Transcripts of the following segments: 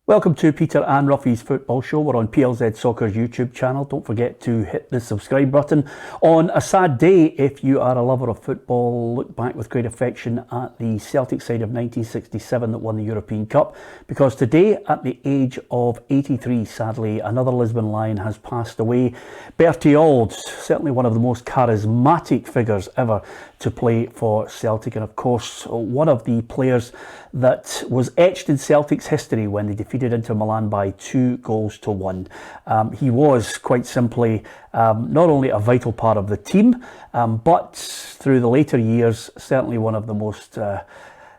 Welcome to Peter and Ruffy's Football Show. We're on PLZ Soccer's YouTube channel. Don't forget to hit the subscribe button. On a sad day, if you are a lover of football, look back with great affection at the Celtic side of 1967 that won the European Cup, because today, at the age of 83, sadly, another Lisbon Lion has passed away. Bertie Old, certainly one of the most charismatic figures ever to play for Celtic, and of course, one of the players that was etched in Celtic's history when they defeated Inter Milan by 2-1. He was quite simply not only a vital part of the team, but through the later years, certainly one of the most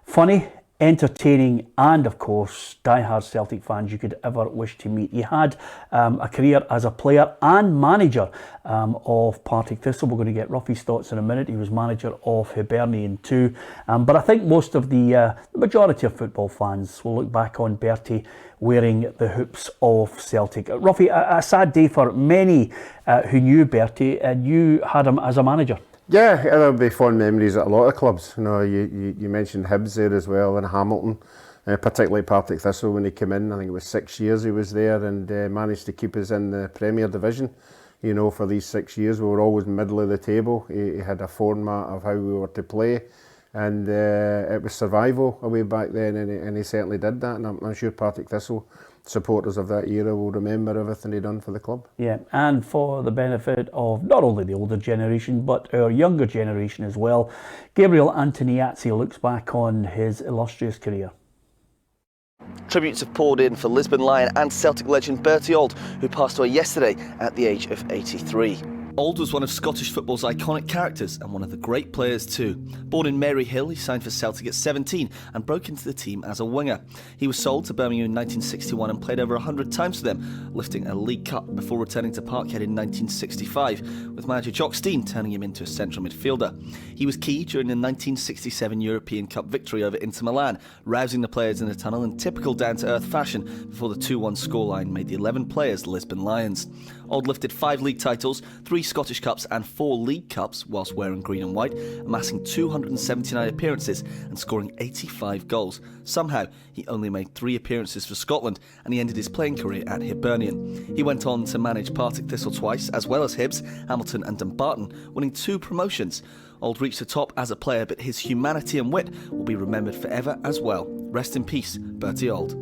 funny, entertaining and of course die-hard Celtic fans you could ever wish to meet. He had a career as a player and manager of Partick Thistle. We're going to get Ruffy's thoughts in a minute. He was manager of Hibernian too, but I think most of the majority of football fans will look back on Bertie wearing the hoops of Celtic. Ruffy, a sad day for many who knew Bertie, and you had him as a manager. Yeah, there'll be fond memories at a lot of clubs. You mentioned Hibs there as well, and Hamilton, particularly Partick Thistle when he came in. I think it was 6 years he was there, and managed to keep us in the Premier Division. For these 6 years we were always middle of the table. He had a format of how we were to play, and it was survival away back then, and he certainly did that. And I'm sure Partick Thistle supporters of that era will remember everything he done for the club. Yeah, and for the benefit of not only the older generation but our younger generation as well, Gabriel Antoniazzi looks back on his illustrious career. Tributes have poured in for Lisbon Lion and Celtic legend Bertie Old, who passed away yesterday at the age of 83. Old was one of Scottish football's iconic characters and one of the great players too. Born in Maryhill, he signed for Celtic at 17 and broke into the team as a winger. He was sold to Birmingham in 1961 and played over 100 times for them, lifting a League Cup before returning to Parkhead in 1965, with manager Jock Stein turning him into a central midfielder. He was key during the 1967 European Cup victory over Inter Milan, rousing the players in the tunnel in typical down-to-earth fashion before the 2-1 scoreline made the 11 players Lisbon Lions. Old lifted 5 league titles, 3 Scottish Cups and 4 League Cups whilst wearing green and white, amassing 279 appearances and scoring 85 goals. Somehow, he only made 3 appearances for Scotland, and he ended his playing career at Hibernian. He went on to manage Partick Thistle twice, as well as Hibs, Hamilton and Dumbarton, winning 2 promotions. Old reached the top as a player, but his humanity and wit will be remembered forever as well. Rest in peace, Bertie Old.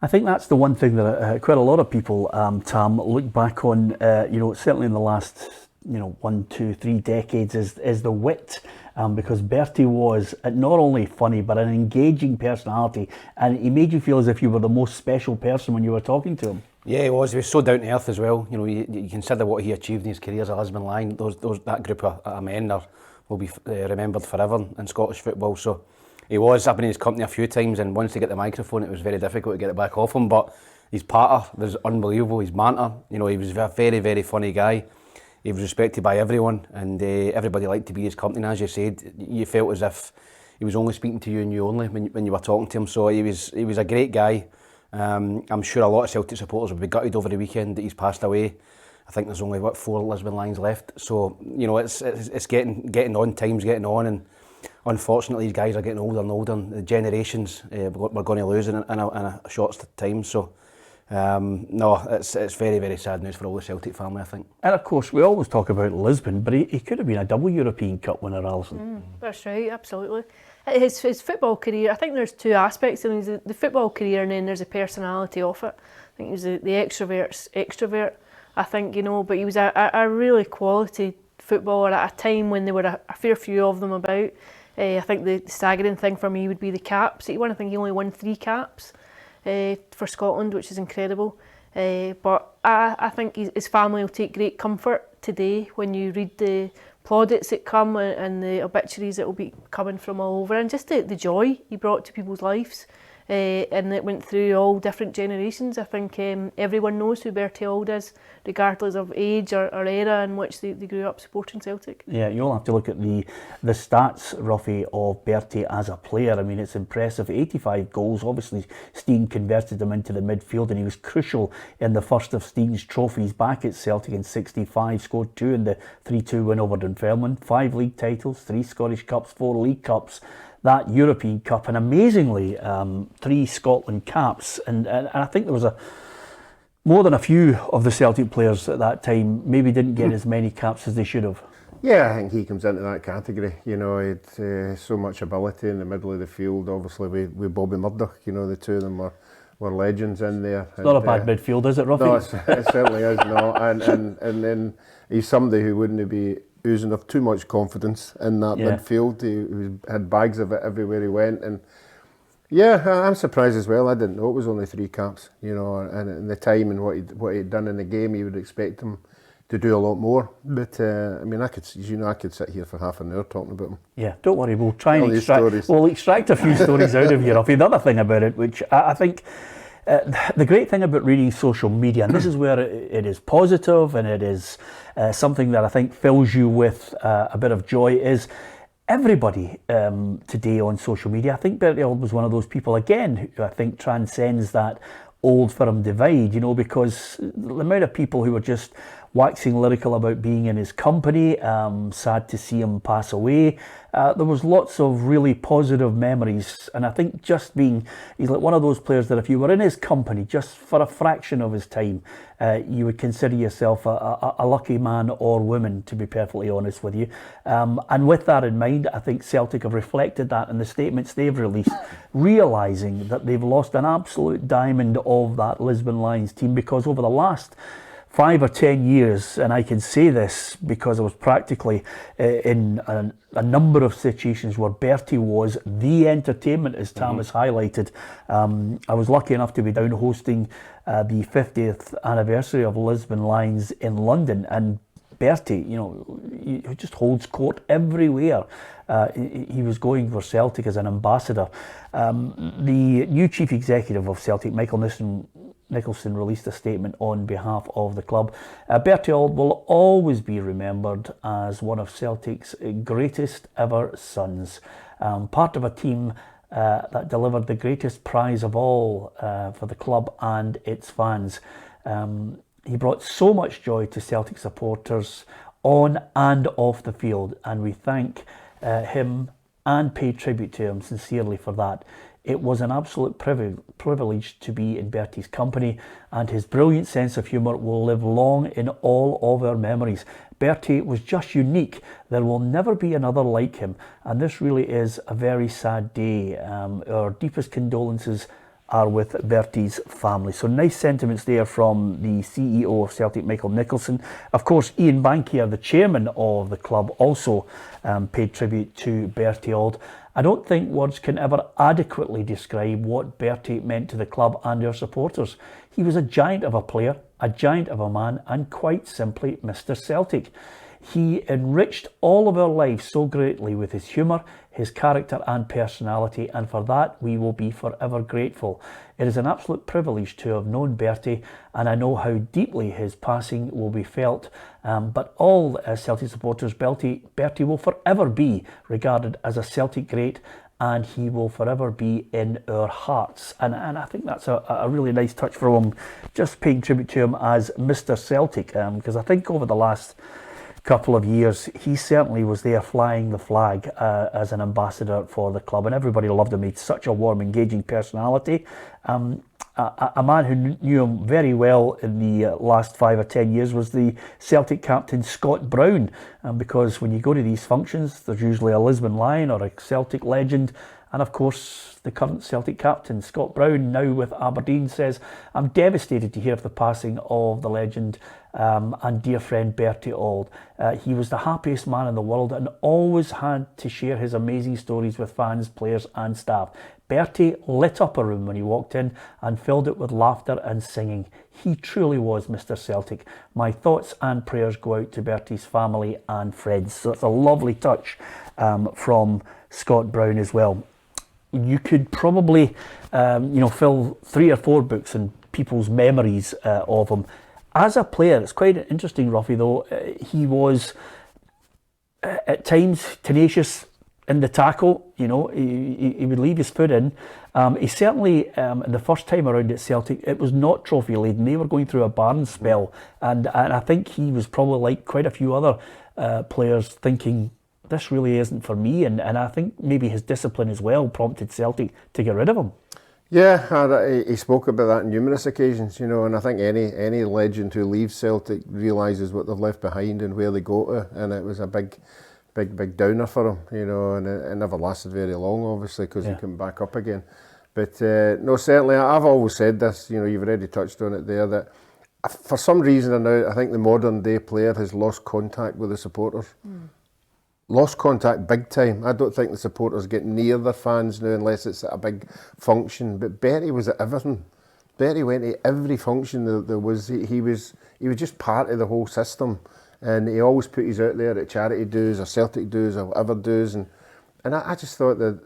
I think that's the one thing that quite a lot of people, Tam, look back on, certainly in the last, 1, 2, 3 decades is the wit, because Bertie was not only funny, but an engaging personality, and he made you feel as if you were the most special person when you were talking to him. Yeah, he was. He was so down to earth as well. You consider what he achieved in his career as a Lisbon Lion. That group of men will be remembered forever in Scottish football. So he was. I've been in his company a few times, and once he got the microphone, it was very difficult to get it back off him. But his patter was unbelievable. His banter, he was a very, very funny guy. He was respected by everyone, and everybody liked to be his company. And as you said, you felt as if he was only speaking to you and you only when you were talking to him. So he was a great guy. I'm sure a lot of Celtic supporters will be gutted over the weekend that he's passed away. I think there's only 4 Lisbon Lions left. So it's getting on. Time's getting on, and unfortunately these guys are getting older and older. And the generations we're going to lose in a short time. So no, it's very, very sad news for all the Celtic family, I think. And of course, we always talk about Lisbon, but he could have been a double European Cup winner, Alison. That's right, absolutely. His football career, I think there's 2 aspects. There's the football career, and then there's the personality of it. I think he was the extrovert's extrovert, I think, but he was a really quality footballer at a time when there were a fair few of them about. I think the staggering thing for me would be the caps that he won. I think he only won 3 caps for Scotland, which is incredible. But I think his family will take great comfort today when you read the plaudits that come and the obituaries that will be coming from all over, and just the joy he brought to people's lives. And it went through all different generations. I think everyone knows who Bertie Old is, regardless of age or era in which they grew up supporting Celtic. Yeah, you'll have to look at the stats, Ruffy, of Bertie as a player. I mean, it's impressive. 85 goals. Obviously, Stein converted him into the midfield, and he was crucial in the first of Stein's trophies back at Celtic in 65. Scored 2 in the 3-2 win over Dunfermline. 5 league titles, 3 Scottish Cups, 4 League Cups. that European Cup, and amazingly 3 Scotland caps, and I think there was more than a few of the Celtic players at that time maybe didn't get as many caps as they should have. Yeah, I think he comes into that category. You know, he had so much ability in the middle of the field. Obviously, with Bobby Murdoch, you know, the two of them were legends in there. It's not a bad midfield, is it, Ruffy? No, it certainly is not. And then he's somebody who wouldn't be oozing of too much confidence in that midfield. He had bags of it everywhere he went, and yeah, I'm surprised as well. I didn't know it was only 3 caps. You know, and in the time and what he'd done in the game, you would expect him to do a lot more. But I mean, I could sit here for half an hour talking about him. Yeah, don't worry. We'll try and extract a few stories out of you, Ruffy. The other thing about it, which I think. The great thing about reading social media, and this is where it is positive and it is something that I think fills you with a bit of joy, is everybody today on social media. I think Bertie Old was one of those people, again, who I think transcends that old firm divide, you know, because the amount of people who were just waxing lyrical about being in his company, sad to see him pass away. There was lots of really positive memories, and I think he's like one of those players that if you were in his company just for a fraction of his time, you would consider yourself a lucky man or woman, to be perfectly honest with you. And with that in mind, I think Celtic have reflected that in the statements they've released, realising that they've lost an absolute diamond of that Lisbon Lions team, because over the last 5 or 10 years, and I can say this because I was practically in a number of situations where Bertie was the entertainment, as Tam has highlighted. I was lucky enough to be down hosting the 50th anniversary of Lisbon Lions in London, and Bertie, you know, he just holds court everywhere. He was going for Celtic as an ambassador. The new chief executive of Celtic, Michael Nicholson, released a statement on behalf of the club. Bertie Old will always be remembered as one of Celtic's greatest ever sons, part of a team that delivered the greatest prize of all for the club and its fans. He brought so much joy to Celtic supporters on and off the field, and we thank him and pay tribute to him sincerely for that. It was an absolute privilege to be in Bertie's company, and his brilliant sense of humour will live long in all of our memories. Bertie was just unique. There will never be another like him, and this really is a very sad day. Our deepest condolences are with Bertie's family. So nice sentiments there from the CEO of Celtic, Michael Nicholson. Of course, Ian Bankier, the chairman of the club, also paid tribute to Bertie Old. I don't think words can ever adequately describe what Bertie meant to the club and our supporters. He was a giant of a player, a giant of a man, and quite simply Mr. Celtic. He enriched all of our lives so greatly with his humour, his character and personality, and for that we will be forever grateful. It is an absolute privilege to have known Bertie, and I know how deeply his passing will be felt. But all Celtic supporters, Bertie will forever be regarded as a Celtic great, and he will forever be in our hearts. And I think that's a really nice touch from him, just paying tribute to him as Mr. Celtic, because I think over the last couple of years he certainly was there flying the flag as an ambassador for the club, and everybody loved him. He had such a warm, engaging personality. A man who knew him very well in the last 5 or 10 years was the Celtic captain Scott Brown, because when you go to these functions there's usually a Lisbon Lion or a Celtic legend, and of course the current Celtic captain Scott Brown, now with Aberdeen, says, "I'm devastated to hear of the passing of the legend and dear friend Bertie Old. He was the happiest man in the world and always had to share his amazing stories with fans, players and staff. Bertie lit up a room when he walked in and filled it with laughter and singing. He truly was Mr. Celtic. My thoughts and prayers go out to Bertie's family and friends." So it's a lovely touch from Scott Brown as well. You could probably fill 3 or 4 books in people's memories of him. As a player, it's quite interesting, Ruffy, though. He was at times tenacious in the tackle. You know, he would leave his foot in. He certainly, the first time around at Celtic, it was not trophy laden. They were going through a barren spell, and I think he was probably like quite a few other players thinking, this really isn't for me. And I think maybe his discipline as well prompted Celtic to get rid of him. Yeah, he spoke about that on numerous occasions, you know, and I think any legend who leaves Celtic realises what they've left behind and where they go to, and it was a big downer for him, you know, and it never lasted very long, obviously, because he came back up again. But no, certainly, I've always said this, you know, you've already touched on it there, that for some reason or now, I think the modern day player has lost contact with the supporters. Lost contact big time. I don't think the supporters get near their fans now unless it's at a big function. But Bertie was at everything. Bertie went to every function there was. He was just part of the whole system, and he always put his out there at charity dues or Celtic dues or whatever dues. And I just thought that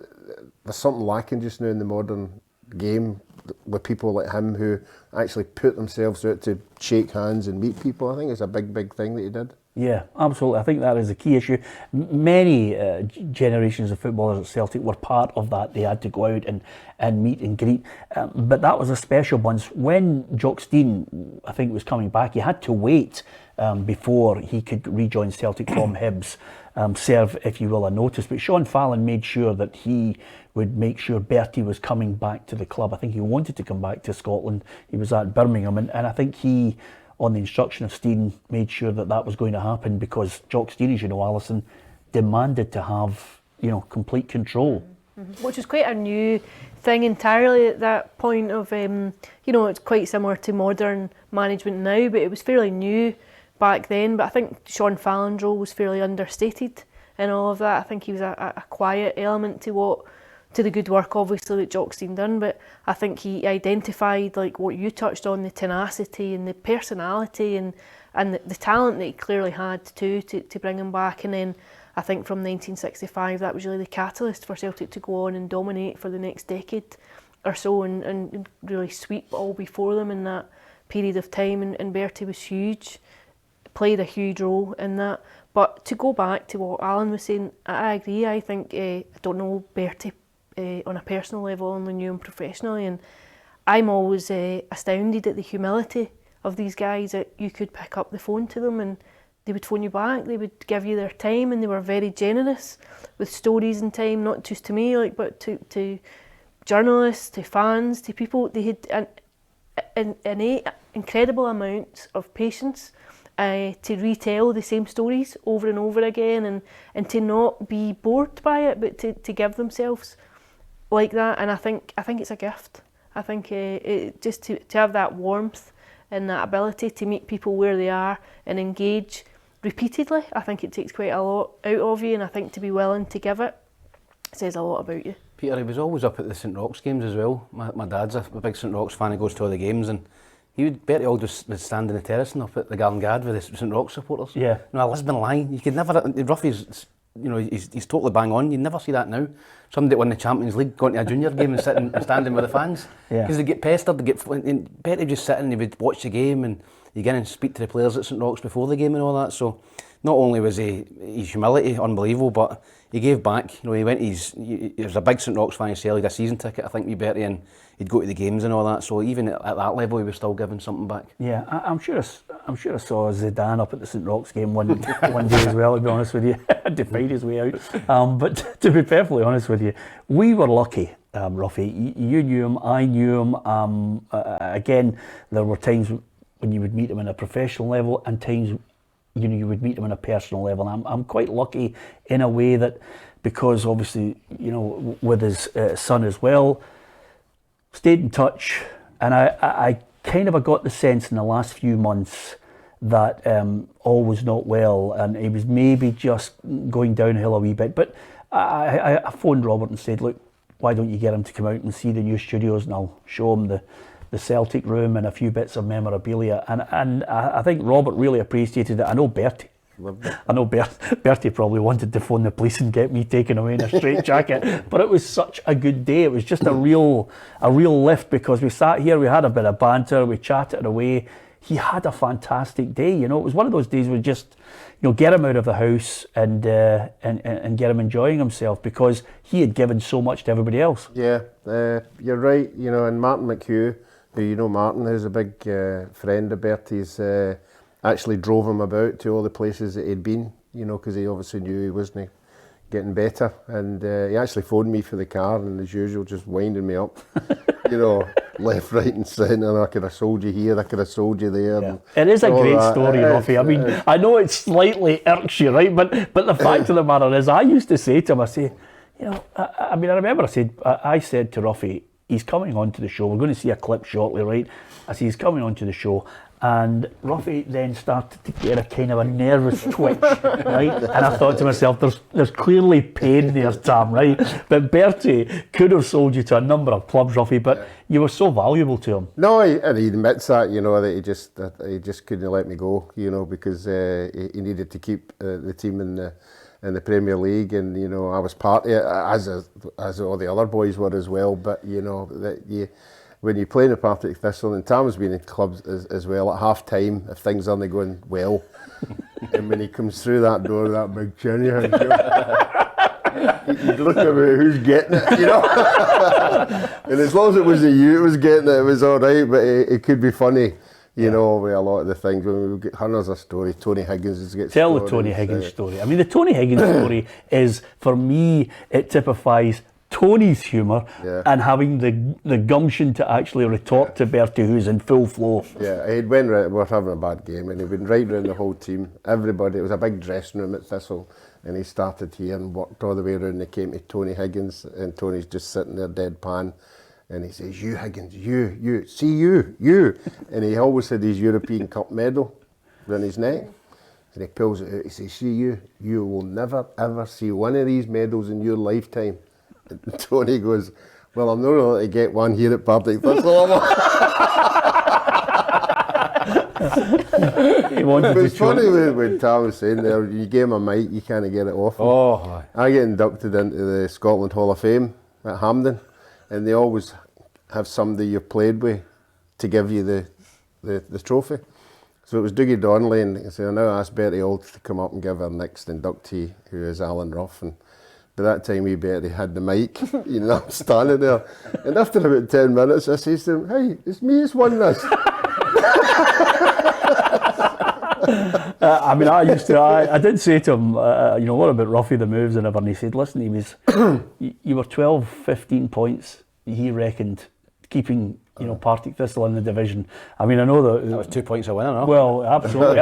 there's something lacking just now in the modern game with people like him who actually put themselves out to shake hands and meet people. I think it's a big thing that he did. Yeah, absolutely. I think that is a key issue. Many generations of footballers at Celtic were part of that. They had to go out and meet and greet. But that was a special bunch. When Jock Stein, I think, was coming back, he had to wait before he could rejoin Celtic from Hibs, serve, if you will, a notice. But Sean Fallon made sure that he would make sure Bertie was coming back to the club. I think he wanted to come back to Scotland. He was at Birmingham, and I think he, on the instruction of Stein, made sure that was going to happen, because Jock Stein, as you know, Alison, demanded to have, you know, complete control. Which is quite a new thing entirely at that point of, you know, it's quite similar to modern management now, but it was fairly new back then. But I think Sean Fallon's role was fairly understated in all of that. I think he was a quiet element to the good work, obviously, that Jock Stein done, but I think he identified, like what you touched on, the tenacity and the personality and the talent that he clearly had to bring him back. And then I think from 1965, that was really the catalyst for Celtic to go on and dominate for the next decade or so and really sweep all before them in that period of time. And Bertie was huge, played a huge role in that. But to go back to what Alan was saying, I agree. I think, I don't know Bertie on a personal level, only knew him professionally, and I'm always astounded at the humility of these guys, that you could pick up the phone to them and they would phone you back, they would give you their time, and they were very generous with stories and time, not just to me, like, but to journalists, to fans, to people. They had an incredible amount of patience to retell the same stories over and over again, and to not be bored by it, but to give themselves like that. And I think it's a gift. I think just to have that warmth and that ability to meet people where they are and engage repeatedly, I think it takes quite a lot out of you, and I think to be willing to give it says a lot about you. Peter, he was always up at the St Roch's games as well. My dad's a big St Roch's fan, he goes to all the games, and Bertie Old was standing in the terracing up at the Garden Guard with the St Roch's supporters. Yeah. You know, a Lisbon line, you could never, Ruffy's, you know, he's totally bang on. You never see that now. Somebody that won the Champions League going to a junior game and sitting and standing with the fans. Because they get pestered, and Bertie just sitting, he would watch the game and you get in and speak to the players at St Roch's before the game and all that. So not only was his humility unbelievable, but he gave back. You know, he was a big St Roch's fan himself. He had a season ticket, I think, with Bertie, and he'd go to the games and all that. So even at that level, he was still giving something back. Yeah, I'm sure I saw Zidane up at the St Roch's game one day as well, to be honest with you. Defied his way out. But to be perfectly honest with you, we were lucky, Ruffy. You knew him, I knew him. Again, there were times when you would meet him on a professional level, and times you would meet him on a personal level. And I'm quite lucky in a way that, because obviously, you know, with his son as well, stayed in touch, and I kind of got the sense in the last few months that all was not well, and he was maybe just going downhill a wee bit. But I phoned Robert and said, look, why don't you get him to come out and see the new studios, and I'll show him the Celtic room and a few bits of memorabilia. And I think Robert really appreciated it. I know Bertie. Bertie probably wanted to phone the police and get me taken away in a straitjacket, but it was such a good day. It was just a real lift, because we sat here, we had a bit of banter, we chatted away. He had a fantastic day. You know, it was one of those days where just, you know, get him out of the house and get him enjoying himself, because he had given so much to everybody else. Yeah, you're right. You know, and Martin McHugh, who, you know, Martin, who's a big friend of Bertie's, actually drove him about to all the places that he'd been, you know, because he obviously knew he wasn't getting better, and he actually phoned me for the car, and as usual, just winding me up, you know, left, right, and centre. I could have sold you here, I could have sold you there. Yeah. It is a great story, Ruffy. I mean, I know it slightly irks you, right? But the fact of the matter is, I used to say to him, I say, you know, I mean, I remember I said to Ruffy, he's coming on to the show. We're going to see a clip shortly, right? I said, he's coming on to the show. And Ruffy then started to get a kind of a nervous twitch, right? And I thought to myself, there's clearly pain there, Tam, right? But Bertie could have sold you to a number of clubs, Ruffy, but you were so valuable to him. No, and he admits that, you know, that he just couldn't let me go, you know, because he needed to keep the team in the Premier League, and you know, I was part of it, as all the other boys were as well. But you know, when you play in a Partick Thistle, and Tam's been in clubs as well, at half time, if things aren't going well, and when he comes through that door with that big chin, you'd look at me, who's getting it, you know? And as long as it wasn't you who was getting it, it was all right, but it could be funny, you know, with a lot of the things. When we get Hunter's a story, Tony Higgins has got Tell the Tony Higgins story. I mean, the Tony Higgins story is, for me, it typifies Tony's humour and having the gumption to actually retort to Bertie, who's in full flow. Yeah, we were having a bad game, and he'd been right around the whole team. Everybody, it was a big dressing room at Thistle, and he started here and worked all the way around. They came to Tony Higgins, and Tony's just sitting there deadpan, and he says, "You Higgins, you, see you," and he always had his European Cup medal around his neck. And he pulls it out. He says, "See you will never ever see one of these medals in your lifetime." And Tony goes, "Well, I'm not going to let you get one here at Partick Thistle." It's funny when Tom was saying there, you gave him a mic, you can't get it off him. Oh, I get inducted into the Scotland Hall of Fame at Hampden, and they always have somebody you've played with to give you the trophy. So it was Dougie Donnelly, and I said, "I now asked Bertie Old to come up and give our next inductee, who is Alan Ruff." And by that time, we Bertie had the mic, you know, I'm standing there. And after about 10 minutes, I says to him, "Hey, it's me who's won this." I mean, I did say to him, you know, what about Ruffy, the moves and everything? He said, "Listen, he was, you were 12, 15 points, he reckoned, keeping, you know, Partick Thistle in the division." I mean, I know that was 2 points a winner, no? Well, absolutely.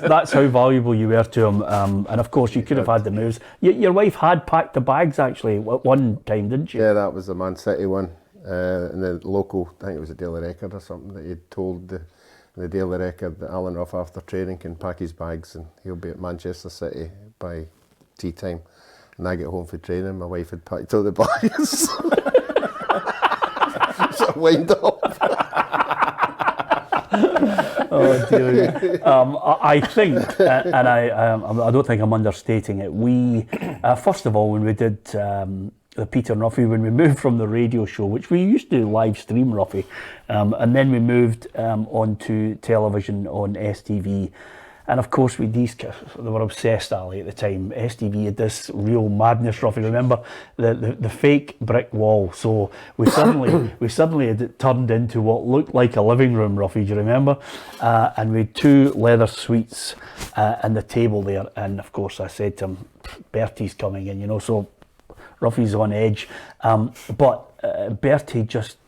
That's how valuable you were to him. And of course, you could have had the moves. Your wife had packed the bags actually at one time, didn't she? Yeah, that was the Man City one. And the local, I think it was a Daily Record or something, that he'd told the Daily Record that Alan Ruff after training can pack his bags and he'll be at Manchester City by tea time. And I get home for training, my wife had packed all the bags. So wind up. Oh dear. I think, and I don't think I'm understating it. We first of all, when we did the Peter and Ruffy, when we moved from the radio show, which we used to live stream Ruffy, and then we moved onto television on STV. And of course, they were obsessed, Ali, at the time. STV had this real madness, Ruffy. Remember the fake brick wall? So we suddenly had it turned into what looked like a living room, Ruffy. Do you remember? And we had two leather suites and the table there. And of course, I said to him, "Bertie's coming in," you know. So Ruffy's on edge, but Bertie just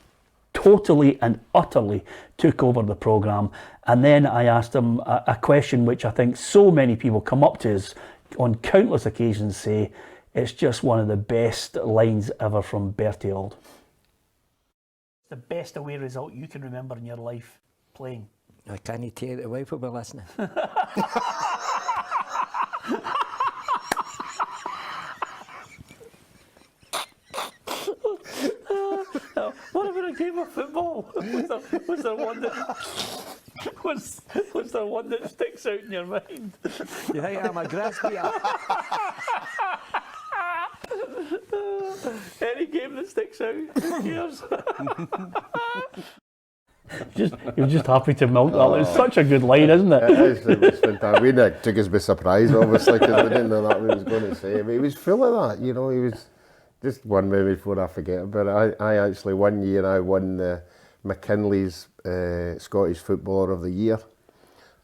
totally and utterly took over the programme. And then I asked him a question which I think so many people come up to us on countless occasions, say it's just one of the best lines ever from Bertie Old. The best away result you can remember in your life playing? I can't tell the wife will be listening. What about a game of football? Was there one that sticks out in your mind? You think I'm a grass beater? Any game that sticks out, who cares? You're just happy to milk that. It's such a good line, isn't it? It was fantastic. We took us by surprise, obviously, because we didn't know that we was going to say. But he was full of that, you know. He was just one maybe before I forget. But I actually, one year I won the McKinley's Scottish Footballer of the Year,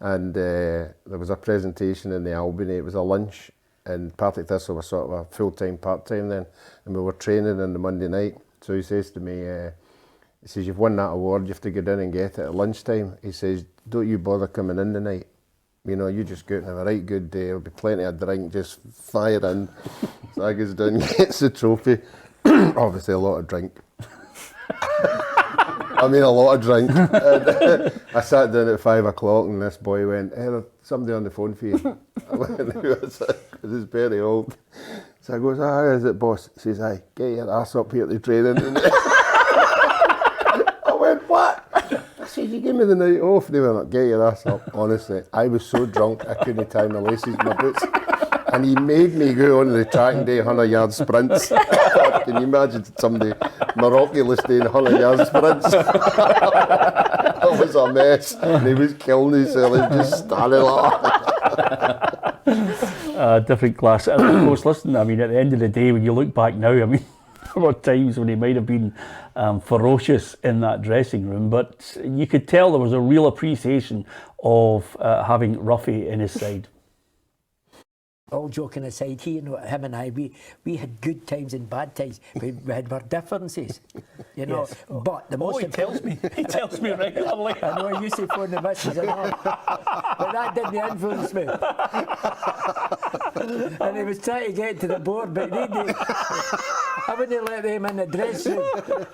and there was a presentation in the Albany. It was a lunch, and Partick Thistle was sort of a full-time, part-time then, and we were training on the Monday night. So he says to me, he says, you've won that award, you have to go down and get it at lunchtime. He says, don't you bother coming in tonight. You know, you just go out and have a right good day, there'll be plenty of drink, just fire in. So I goes down and gets the trophy. Obviously a lot of drink. I mean, a lot of drink. And, I sat down at 5 o'clock and this boy went, hey, there's somebody on the phone for you. I went, who is it? It's Bertie Old. So I goes, how is it, boss? He says, aye, get your ass up here to training. I went, what? I said, you give me the night off. They were like, get your ass up. Honestly, I was so drunk, I couldn't tie my laces in my boots. And he made me go on the track and do 100-yard sprints. Can you imagine somebody miraculously doing 100-yard sprints? That was a mess. And he was killing himself, he was just standing like that. Different class. And of course, listen, I mean, at the end of the day, when you look back now, I mean, there were times when he might have been ferocious in that dressing room, but you could tell there was a real appreciation of having Ruffy in his side. All joking aside, him and I, we had good times and bad times. We had our differences, you know. Yes. But the most He tells me regularly. I know I used to phone the missus and all, but that didn't influence me. And he was trying to get to the board, but I wouldn't let them in the dressing room.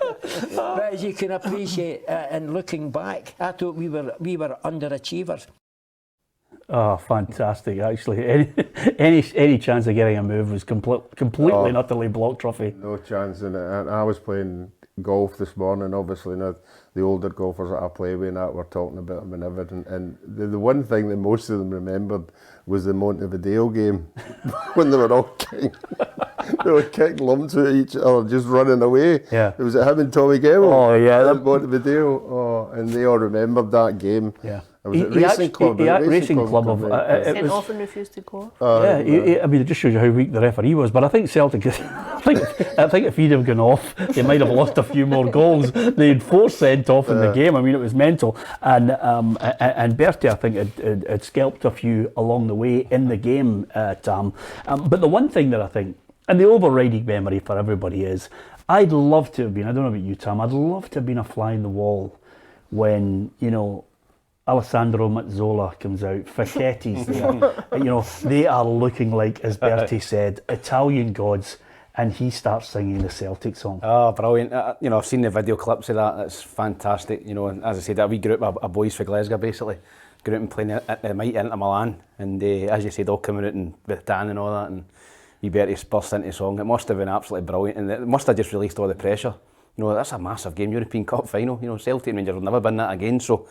But as you can appreciate, and looking back, I thought we were underachievers. Oh, fantastic! Actually, any chance of getting a move was completely and utterly blocked, Ruffy. No chance in it. And I was playing golf this morning, obviously, you know, the older golfers that I play with and that were talking about him and everything. And the one thing that most of them remembered was the Montevideo game when they were all kicking. They were kicking lumps at each other, just running away. Yeah. It was at him and Tommy Gemmell. Oh, yeah. At Montevideo. Oh, and they all remembered that game. Yeah. It was at Racing Club. Racing Club of Sent off and refused to go. I mean, it just shows you how weak the referee was. But I think Celtic, I think if he'd have gone off, they might have lost a few more goals. They had 4 sent off in the game. I mean, it was mental. And Bertie, I think, had scalped a few along the way in the game, Tam. But the one thing that I think, and the overriding memory for everybody is, I'd love to have been, I don't know about you, Tam, I'd love to have been a fly in the wall when, you know, Alessandro Mazzola comes out, Facetti's there. You know, they are looking like, as Bertie said, Italian gods, and he starts singing the Celtic song. Oh, brilliant. You know, I've seen the video clips of that. That's fantastic. You know, and as I said, a wee group of boys from Glasgow, basically, grew up and playing at the mighty Inter Milan. And as you said, all coming out and with Dan and all that, and you Bertie burst into song. It must have been absolutely brilliant, and it must have just released all the pressure. You know, that's a massive game, European Cup final. You know, Celtic and Rangers will never win that again, so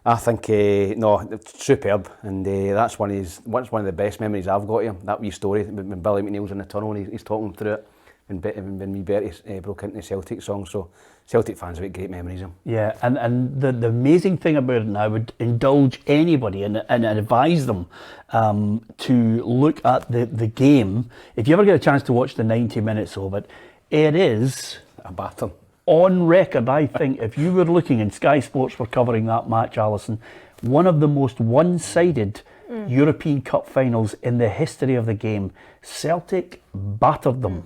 I think, no, it's superb, and that's one of the best memories I've got of him. That wee story when Billy McNeil's in the tunnel and he's talking through it, when me Bertie broke into the Celtic song. So Celtic fans have got great memories of him. Yeah, and the amazing thing about it, and I would indulge anybody and advise them to look at the game. If you ever get a chance to watch the 90 minutes of it, it is A batter. on record, I think, if you were looking, and Sky Sports were covering that match, Alison, one of the most one-sided European Cup finals in the history of the game. Celtic battered them.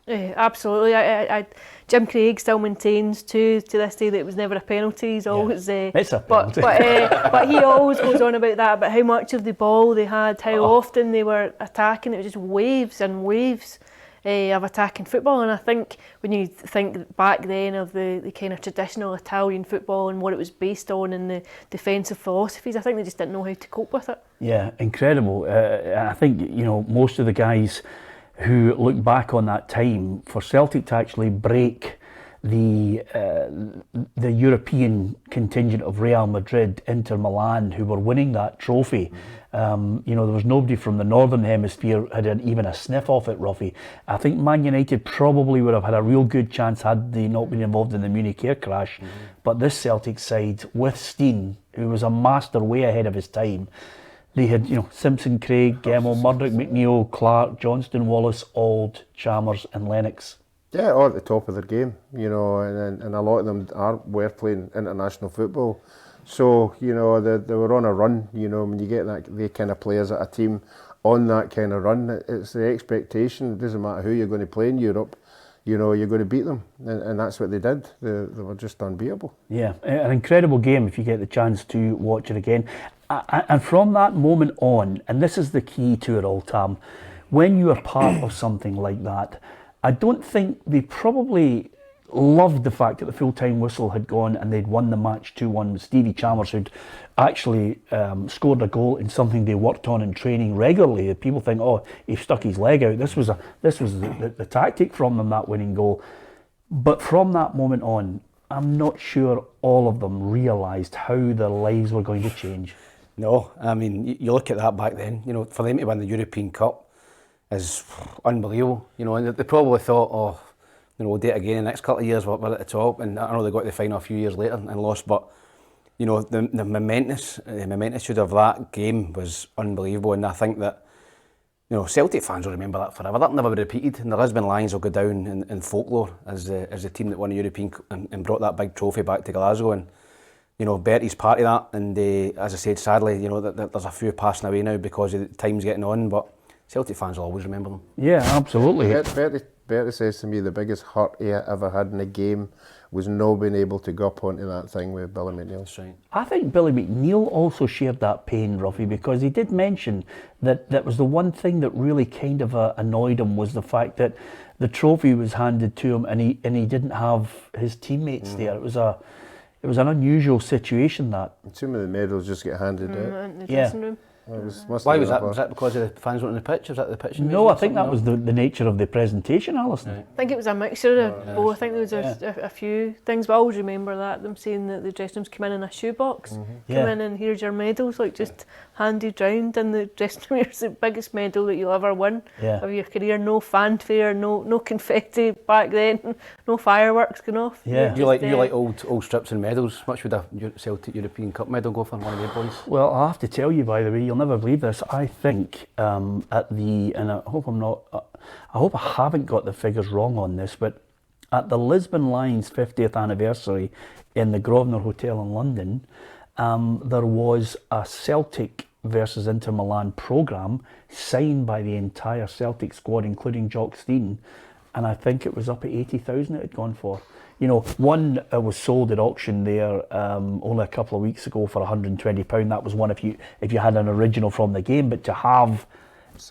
Yeah, absolutely. Jim Craig still maintains to this day that it was never a penalty. He's always It's a penalty. but he always goes on about that, about how much of the ball they had, how often they were attacking. It was just waves and waves of attacking football. And I think when you think back then of the kind of traditional Italian football and what it was based on and the defensive philosophies, I think they just didn't know how to cope with it. Yeah, incredible. I think, you know, most of the guys who look back on that time, for Celtic to actually break the European contingent of Real Madrid, Inter Milan, who were winning that trophy. You know, there was nobody from the Northern Hemisphere had even a sniff off it, Ruffy. I think Man United probably would have had a real good chance had they not been involved in the Munich air crash. But this Celtic side, with Steen, who was a master way ahead of his time, they had, you know, Simpson, Craig, Gemmell, Murdoch, McNeil, Clark, Johnston, Wallace, Auld, Chalmers and Lennox. Yeah, all at the top of their game, you know, and a lot of them were playing international football. So, you know, they were on a run, you know, when you get that kind of players at a team. on that kind of run. It's the expectation. It doesn't matter who you're going to play in Europe. You know, you're going to beat them, and that's what they did. They were just unbeatable. Yeah, an incredible game if you get the chance to watch it again. And from that moment on, and this is the key to it all, Tam, when you are part of something like that, I don't think they probably loved the fact that the full-time whistle had gone and they'd won the match 2-1 with Stevie Chalmers, who'd actually scored a goal in something they worked on in training regularly. People think, oh, he stuck his leg out. This was the tactic from them, that winning goal. But from that moment on, I'm not sure all of them realised how their lives were going to change. No, I mean, you look at that back then, you know, for them to win the European Cup is unbelievable. You know, and they probably thought, oh, you know, we'll do it again in the next couple of years, we're at the top. And I know they got to the final a few years later and lost, but, you know, the momentum of that game was unbelievable. And I think that, you know, Celtic fans will remember that forever. That'll never be repeated. And the Lisbon Lions will go down in folklore as the team that won the European Cup and brought that big trophy back to Glasgow. And, you know, Bertie's part of that. And as I said, sadly, you know, there's a few passing away now because of the time's getting on. But Celtic fans will always remember them. Yeah, absolutely. Bertie says to me the biggest hurt he ever had in a game was not being able to go up onto that thing with Billy McNeil. That's right. I think Billy McNeil also shared that pain, Ruffy, because he did mention that was the one thing that really kind of annoyed him, was the fact that the trophy was handed to him and he didn't have his teammates there. It was an unusual situation, that. Some of the medals just get handed out. In the dressing room. Why was that? Was that because of the fans weren't on the pitch? Was that the pitch? No, I think that was the nature of the presentation, Alison. I think it was a mixture of both. I think there was a few things, but I always remember them saying that the dressing rooms come in a shoebox. Come in and here's your medals, like just handed round in the dressing room. Here's the biggest medal that you'll ever win of your career. No fanfare, no confetti back then, no fireworks going off. Yeah, you like old strips and medals. How much would a Celtic European Cup medal go for one of your boys? Well, I have to tell you, by the way, you'll never believe this. I think and I hope I haven't got the figures wrong on this, but at the Lisbon Lions 50th anniversary in the Grosvenor Hotel in London, there was a Celtic versus Inter Milan programme signed by the entire Celtic squad, including Jock Stein, and I think it was up at 80,000 it had gone for. You know, one was sold at auction there only a couple of weeks ago for £120. That was one if you had an original from the game. But to have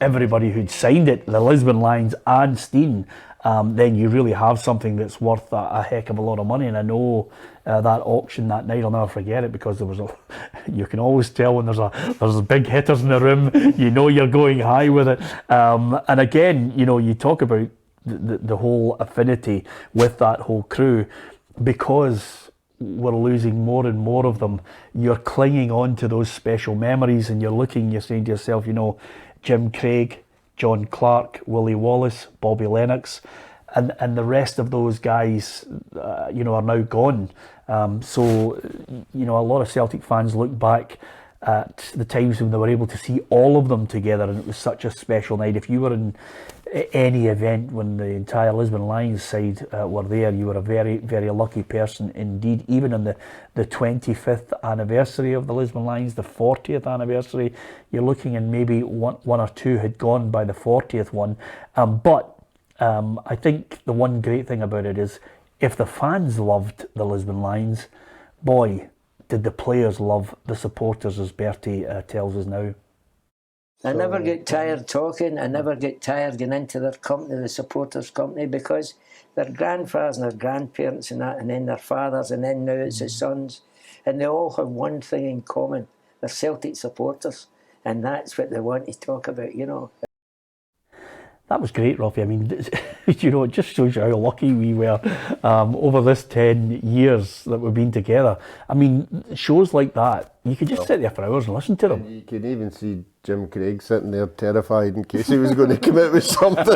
everybody who'd signed it, the Lisbon Lions and Stein, then you really have something that's worth a heck of a lot of money. And I know that auction that night, I'll never forget it, because there was you can always tell when there's big hitters in the room. You know you're going high with it. And again, you know, you talk about the whole affinity with that whole crew, because we're losing more and more of them. You're clinging on to those special memories, and you're saying to yourself, you know, Jim Craig, John Clark, Willie Wallace, Bobby Lennox, and the rest of those guys, you know, are now gone. So, you know, a lot of Celtic fans look back at the times when they were able to see all of them together, and it was such a special night. If you were in any event when the entire Lisbon Lions side were there, you were a very, very lucky person indeed. Even on the 25th anniversary of the Lisbon Lions, the 40th anniversary, you're looking, and maybe one or two had gone by the 40th one. But I think the one great thing about it is, if the fans loved the Lisbon Lions, boy, did the players love the supporters, as Bertie tells us now. I never get tired talking. I never get tired getting into their company, the supporters' company, because their grandfathers and their grandparents and that, and then their fathers, and then now it's the sons, and they all have one thing in common: they're Celtic supporters, and that's what they want to talk about, you know. That was great, Ruffy. I mean, you know, it just shows you how lucky we were over this 10 years that we've been together. I mean, shows like that, you could just sit there for hours and listen to them. And you could even see Jim Craig sitting there terrified in case he was going to come out with something.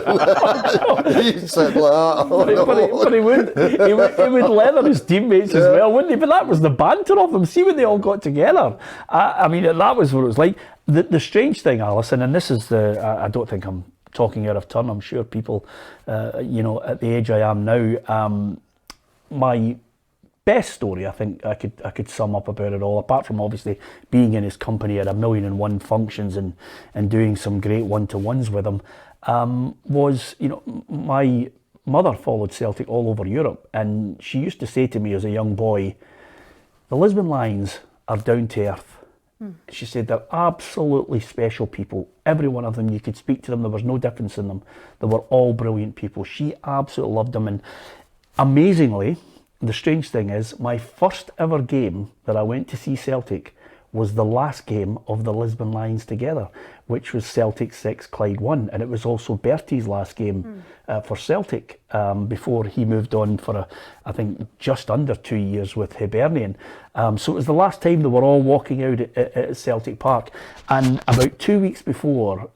He'd sit like that. But he would leather his teammates as well, wouldn't he? But that was the banter of them. See when they all got together. I mean, that was what it was like. The strange thing, Alison, and this is I don't think I'm talking out of turn. I'm sure people, you know, at the age I am now, my best story I think I could sum up about it all, apart from obviously being in his company at 1,000,001 functions and doing some great one-to-ones with him, was, you know, my mother followed Celtic all over Europe, and she used to say to me as a young boy, the Lisbon Lions are down to earth. She said they're absolutely special people. Every one of them, you could speak to them, there was no difference in them. They were all brilliant people. She absolutely loved them, and amazingly, the strange thing is, my first ever game that I went to see Celtic was the last game of the Lisbon Lions together, which was Celtic 6, Clyde 1, and it was also Bertie's last game for Celtic before he moved on for, I think, just under 2 years with Hibernian. So it was the last time they were all walking out at Celtic Park, and about 2 weeks before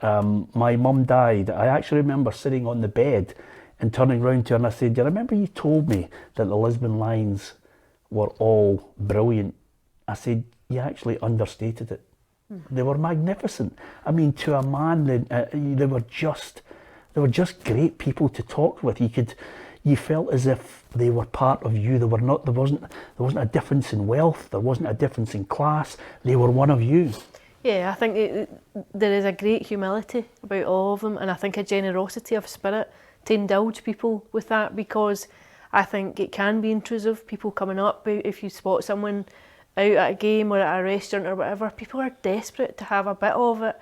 my mum died, I actually remember sitting on the bed and turning round to her and I said, do you remember you told me that the Lisbon Lions were all brilliant? I said, you actually understated it. They were magnificent. I mean, to a man, they were just great people to talk with. You felt as if they were part of you. There wasn't a difference in wealth. There wasn't a difference in class. They were one of you. Yeah, I think there is a great humility about all of them, and I think a generosity of spirit to indulge people with that, because I think it can be intrusive, people coming up. If you spot someone out at a game or at a restaurant or whatever, people are desperate to have a bit of it,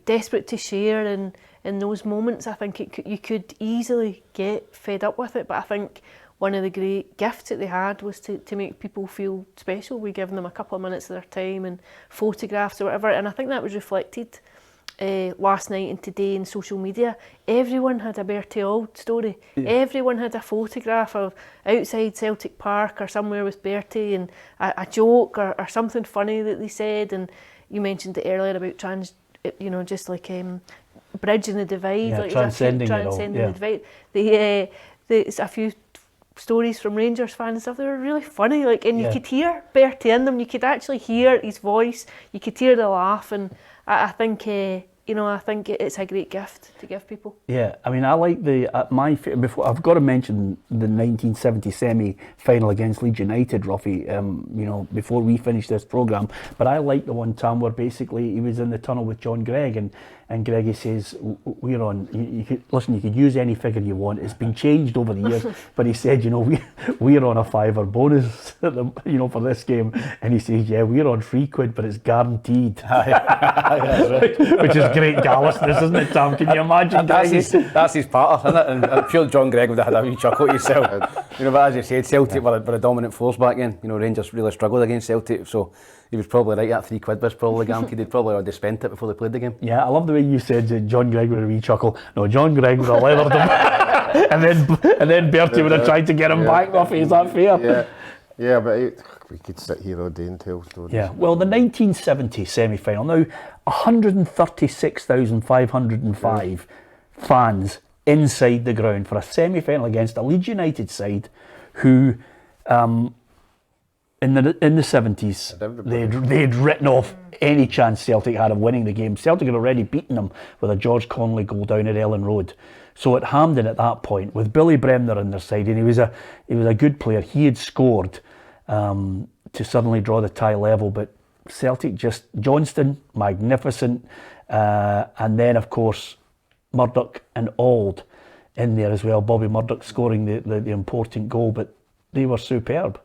desperate to share, and in those moments I think you could easily get fed up with it. But I think one of the great gifts that they had was to make people feel special. We gave them a couple of minutes of their time and photographs or whatever, and I think that was reflected last night and today in social media. Everyone had a Bertie Old story. Yeah. Everyone had a photograph of outside Celtic Park or somewhere with Bertie, and a joke or something funny that they said. And you mentioned it earlier about just like bridging the divide, yeah, like transcending the divide. There's a few stories from Rangers fans and stuff. They were really funny, and you could hear Bertie in them. You could actually hear his voice. You could hear the laugh, and I think I think it's a great gift to give people. Yeah, I mean, I like before I've got to mention the 1970 semi-final against Leeds United, Ruffy. Before we finish this programme, but I like the one time where basically he was in the tunnel with John Gregg, and Greggy says, we're on, you could use any figure you want, it's been changed over the years, but he said, we're on a £5 bonus for this game, and he says, yeah, we're on £3, but it's guaranteed. Which is great callousness, isn't it, Tom? Can you imagine? That's his patter, isn't it? And I'm sure John Gregg would have had a wee chuckle himself. But as you said, Celtic were a dominant force back then. Rangers really struggled against Celtic, so he was probably right. That £3 was probably guaranteed. They'd probably already spent it before they played the game. Yeah, I love the way you said that John Gregg would have a wee chuckle. No, John Gregg would have leathered him, and then Bertie would have tried to get him back. Ruffy, is that fair? Yeah, but we could sit here all day and tell stories. Yeah, well, the 1970 semi-final, now 136,505 fans inside the ground for a semi-final against a Leeds United side who, in the 70s, they'd written off any chance Celtic had of winning the game. Celtic had already beaten them with a George Connolly goal down at Ellen Road. So at Hampden at that point, with Billy Bremner on their side, and he was a good player, he had scored to suddenly draw the tie level, but Celtic just, Johnston, magnificent, and then of course Murdoch and Auld in there as well, Bobby Murdoch scoring the important goal, but they were superb.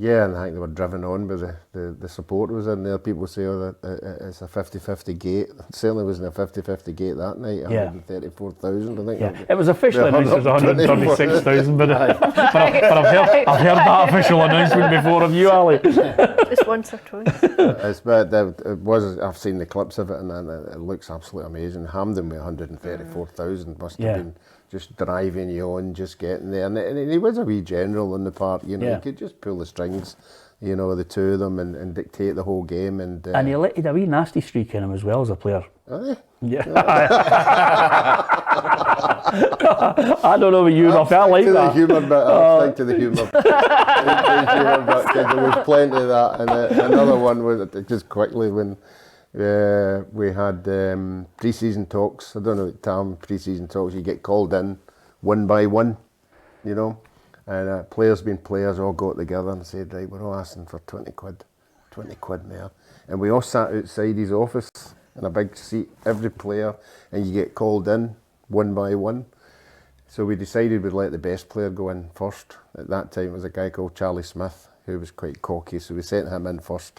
Yeah, and I think they were driven on by the supporters in there. People say, it's a 50-50 gate. It certainly wasn't a 50-50 gate that night. 134,000, I think. Yeah, it was officially announced as 136,000, but I've heard that official announcement before of you, Ali. Just once or twice. I've seen the clips of it, and it looks absolutely amazing. Hampden with 134,000 must have been just driving you on, just getting there. And he was a wee general on the part, he could just pull the strings, the two of them and dictate the whole game. And he had a wee nasty streak in him as well as a player. Oh, yeah. I don't know about you, Ruff, I like that. I'll stick to the humour. There was plenty of that. And another one was, just quickly, when we had pre-season talks. I don't know, Tom, pre-season talks, you get called in one by one, And players being players all got together and said, right, we're all asking for 20 quid. 20 quid more. And we all sat outside his office in a big seat, every player, and you get called in one by one. So we decided we'd let the best player go in first. At that time, it was a guy called Charlie Smith, who was quite cocky, so we sent him in first.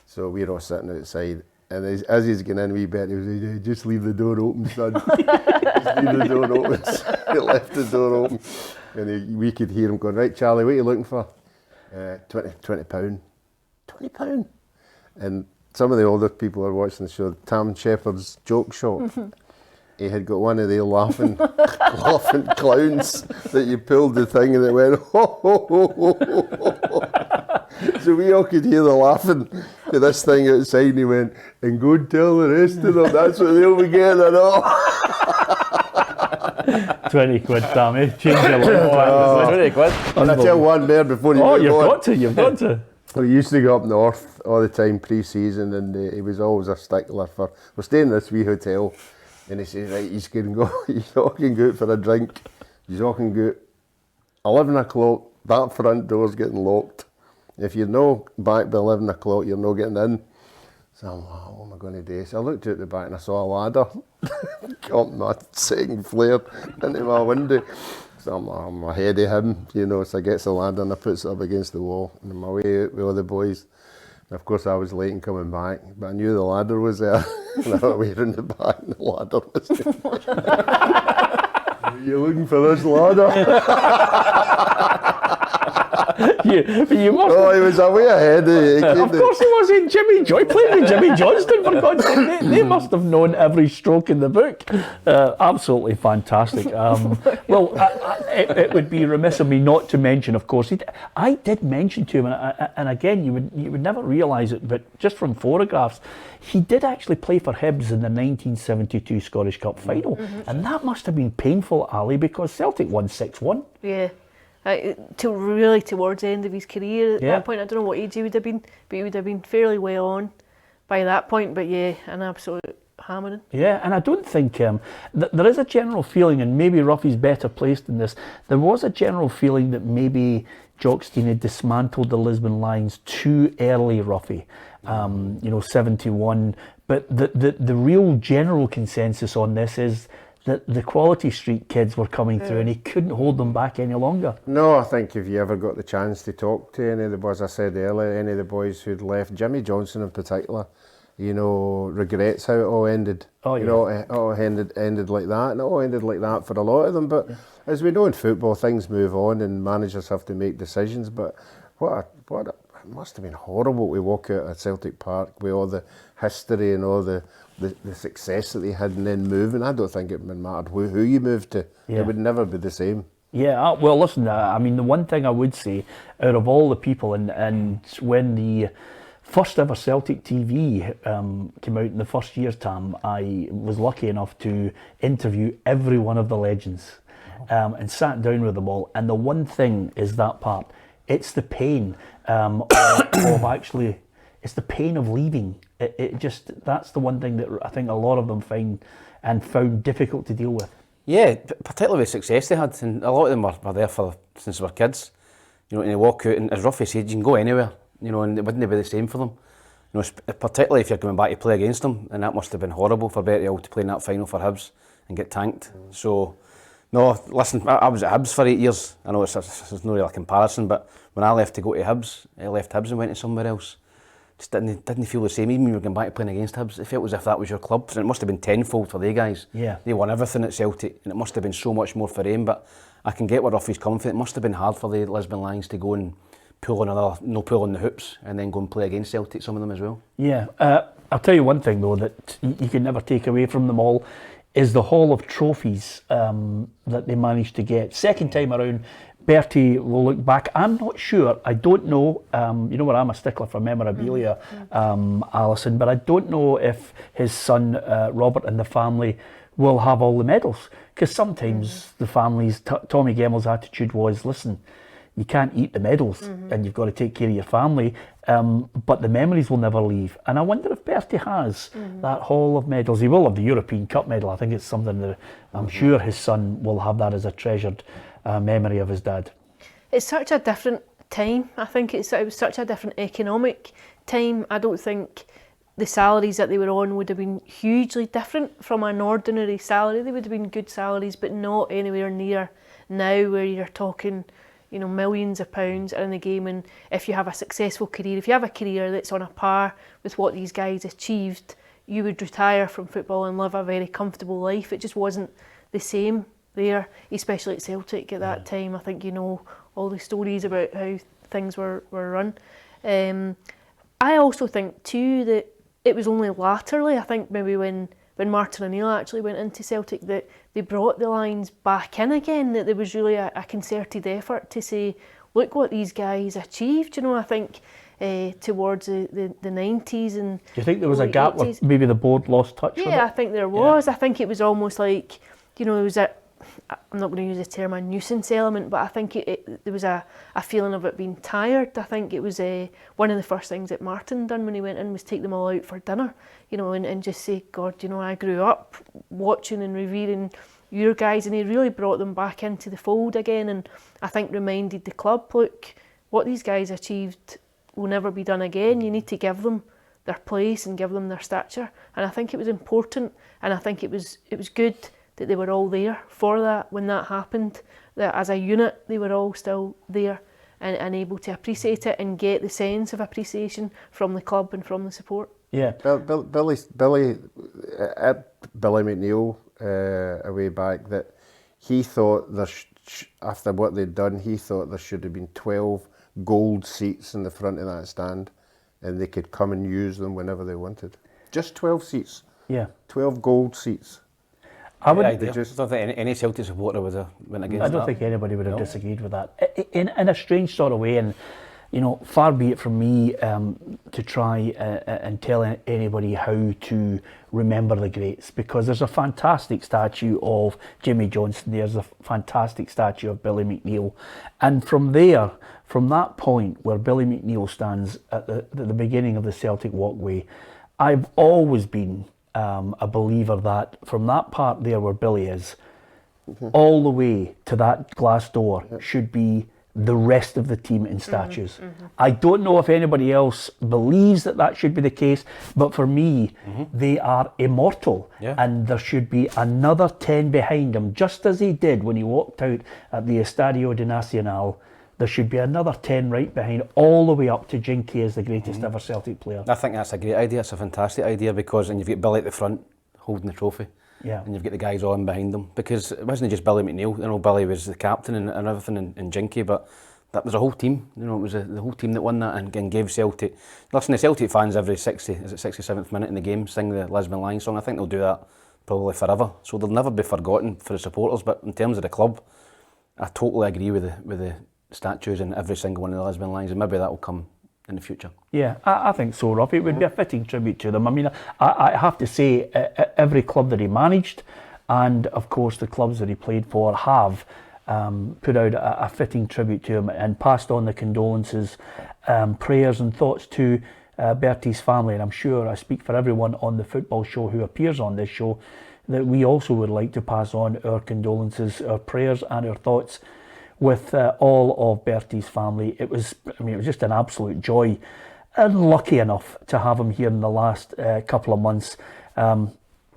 So we were all sitting outside, and as he's getting in, wee Bertie was like, just leave the door open, son. Just leave the door open. He left the door open, and we could hear him going, right, Charlie, what are you looking for? 20 pound. 20 pound. And some of the older people are watching the show, Tam Shepherd's Joke Shop. He had got one of the laughing clowns that you pulled the thing and it went, ho, ho, ho, ho, ho, ho. So we all could hear the laughing to this thing outside, and he went, and go and tell the rest of them, that's what they'll be getting and all. 20 quid, Tammy. Change your life. 20 quid. And I tell one there before you You've got to. We used to go up north all the time pre-season, and he was always a stickler for, we're staying in this wee hotel, and he says, right, you all can go out for a drink, you all can go out 11 o'clock, that front door's getting locked. If you're no back by 11 o'clock, you're not getting in. So I'm like, what am I going to do? So I looked out the back and I saw a ladder up my second flare into my window. So I'm ahead of him, you know, so I gets the ladder and I puts it up against the wall, and I'm away out with all the boys. And of course I was late in coming back, but I knew the ladder was there. And I went away round the back and the ladder was there. Are you looking for this ladder? You must He was away ahead of Of course he was in Jimmy Joy, playing with Jimmy Johnston, for God's sake. They must have known every stroke in the book. Absolutely fantastic. It would be remiss of me not to mention, of course, I did mention to him, and again, you would never realise it, but just from photographs, he did actually play for Hibs in the 1972 Scottish Cup final. And that must have been painful, Ali, because Celtic won 6-1. Yeah. Really towards the end of his career at that point. I don't know what age he would have been, but he would have been fairly well on by that point. But yeah, an absolute hammering. Yeah, and I don't think there is a general feeling, and maybe Ruffy's better placed in this, there was a general feeling that maybe Jockstein had dismantled the Lisbon Lions too early, Ruffy. 71. But the real general consensus on this is that the Quality Street kids were coming through and he couldn't hold them back any longer. No, I think if you ever got the chance to talk to any of the boys, I said earlier, any of the boys who'd left, Jimmy Johnson in particular, regrets how it all ended. Oh, yeah. It all ended like that, and it all ended like that for a lot of them. But as we know in football, things move on and managers have to make decisions. But it must have been horrible to walk out at Celtic Park with all the history and all the success that they had, and then moving. I don't think it mattered who you moved to. Yeah. It would never be the same. Yeah, well, listen, the one thing I would say, out of all the people, and when the first ever Celtic TV came out in the first year, Tam, I was lucky enough to interview every one of the legends and sat down with them all. And the one thing is that part, it's the pain of actually, it's the pain of leaving. That's the one thing that I think a lot of them found difficult to deal with. Yeah, particularly with success they had, and a lot of them were there since they were kids. And they walk out, and as Ruffy said, you can go anywhere, and it wouldn't be the same for them. Particularly if you're coming back to play against them, and that must have been horrible for Bertie Old to play in that final for Hibs and get tanked. So, no, listen, I was at Hibs for 8 years. I know it's no real comparison, but when I left to go to Hibs, I left Hibs and went to somewhere else. Just didn't feel the same, even when you were going back to playing against Hibs. It felt as if that was your club, and it must have been tenfold for they guys. Yeah. They won everything at Celtic, and it must have been so much more for them, but I can get where Ruffy's coming from. It must have been hard for the Lisbon Lions to go and pull on the hoops, and then go and play against Celtic, some of them as well. Yeah, I'll tell you one thing though, that you can never take away from them all, is the haul of trophies that they managed to get. Second time around, Bertie will look back. I'm not sure. I don't know. Where I'm a stickler for memorabilia, Alison, but I don't know if his son Robert and the family will have all the medals. Because sometimes the families, Tommy Gemmell's attitude was, listen, you can't eat the medals and you've got to take care of your family, but the memories will never leave. And I wonder if Bertie has that haul of medals. He will have the European Cup medal. I think it's something that I'm sure his son will have that as a treasured memory of his dad. It's such a different time. I think it was such a different economic time. I don't think the salaries that they were on would have been hugely different from an ordinary salary. They would have been good salaries, but not anywhere near now where you're talking, you know, millions of pounds in the game. And if you have a successful career, if you have a career that's on a par with what these guys achieved, you would retire from football and live a very comfortable life. It just wasn't the same there, especially at Celtic at that time. I think you know all the stories about how things were run. I also think too that it was only latterly, I think maybe when Martin O'Neill actually went into Celtic, that they brought the lines back in again, that there was really a concerted effort to say, look what these guys achieved. You know, I think towards the 90s and Do you think there was a gap 80s. where maybe the board lost touch with it? Yeah, I think there was. I think it was almost like, you know, there was I'm not going to use the term a nuisance element, but I think there was a feeling of it being tired. I think it was one of the first things that Martin done when he went in was take them all out for dinner, you know, and just say, God, you know, I grew up watching and revering your guys, and he really brought them back into the fold again, and I think reminded the club, look, what these guys achieved will never be done again. You need to give them their place and give them their stature, and I think it was important, and I think it was good that they were all there for that when that happened, that as a unit they were all still there and able to appreciate it and get the sense of appreciation from the club and from the support. Yeah. Billy McNeill a way back, that he thought after what they'd done, he thought there should have been 12 gold seats in the front of that stand, and they could come and use them whenever they wanted. Just 12 seats. Yeah. 12 gold seats. I would. I don't think any Celtic supporter would have went against that. I don't think anybody would have disagreed with that. In a strange sort of way, and you know, far be it from me to try and tell anybody how to remember the greats, because there's a fantastic statue of Jimmy Johnstone, there's a fantastic statue of Billy McNeill, and from that point where Billy McNeill stands at the beginning of the Celtic walkway, I've always been a believer that from that part there where Billy is, all the way to that glass door should be the rest of the team in statues. I don't know if anybody else believes that should be the case, but for me, they are immortal, and there should be another 10 behind him, just as he did when he walked out at the Estadio de Nacional. There should be another 10 right behind, all the way up to Jinky as the greatest ever Celtic player. I think that's a great idea. It's a fantastic idea, because and you've got Billy at the front holding the trophy, and you've got the guys all in behind them, because it wasn't just Billy McNeill. You know, Billy was the captain and everything, and Jinky, but that was a whole team. You know, it was the whole team that won that and gave Celtic. Listen, the Celtic fans every 67th minute in the game sing the Lisbon Lion song. I think they'll do that probably forever. So they'll never be forgotten for the supporters. But in terms of the club, I totally agree with the statues in every single one of the Lisbon Lions, and maybe that will come in the future. Yeah, I think so, Rob. It would be a fitting tribute to them. I mean, I have to say, every club that he managed, and of course the clubs that he played for, have put out a fitting tribute to him and passed on the condolences, prayers and thoughts to Bertie's family. And I'm sure I speak for everyone on the football show who appears on this show, that we also would like to pass on our condolences, our prayers and our thoughts with all of Bertie's family. It was just an absolute joy, and lucky enough to have him here in the last couple of months.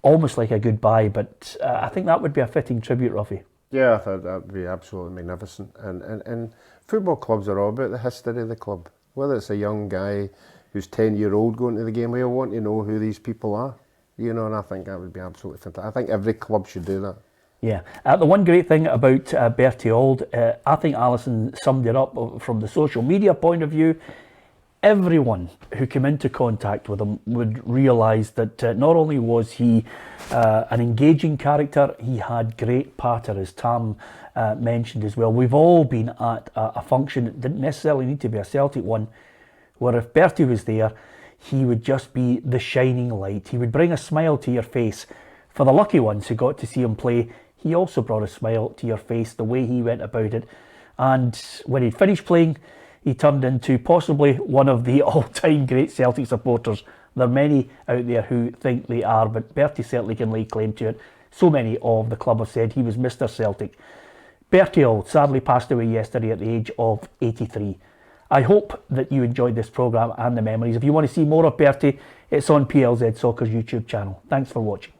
Almost like a goodbye, but I think that would be a fitting tribute, Ruffy. Yeah, I thought that would be absolutely magnificent. And football clubs are all about the history of the club. Whether it's a young guy who's 10-year-old going to the game, we all want to know who these people are. You know, and I think that would be absolutely fantastic. I think every club should do that. Yeah, the one great thing about Bertie Old, I think Alison summed it up from the social media point of view. Everyone who came into contact with him would realise that not only was he an engaging character, he had great patter, as Tam mentioned as well. We've all been at a function, it didn't necessarily need to be a Celtic one, where if Bertie was there, he would just be the shining light. He would bring a smile to your face. For the lucky ones who got to see him play, he also brought a smile to your face, the way he went about it. And when he'd finished playing, he turned into possibly one of the all-time great Celtic supporters. There are many out there who think they are, but Bertie certainly can lay claim to it. So many of the club have said he was Mr. Celtic. Bertie Old sadly passed away yesterday at the age of 83. I hope that you enjoyed this programme and the memories. If you want to see more of Bertie, it's on PLZ Soccer's YouTube channel. Thanks for watching.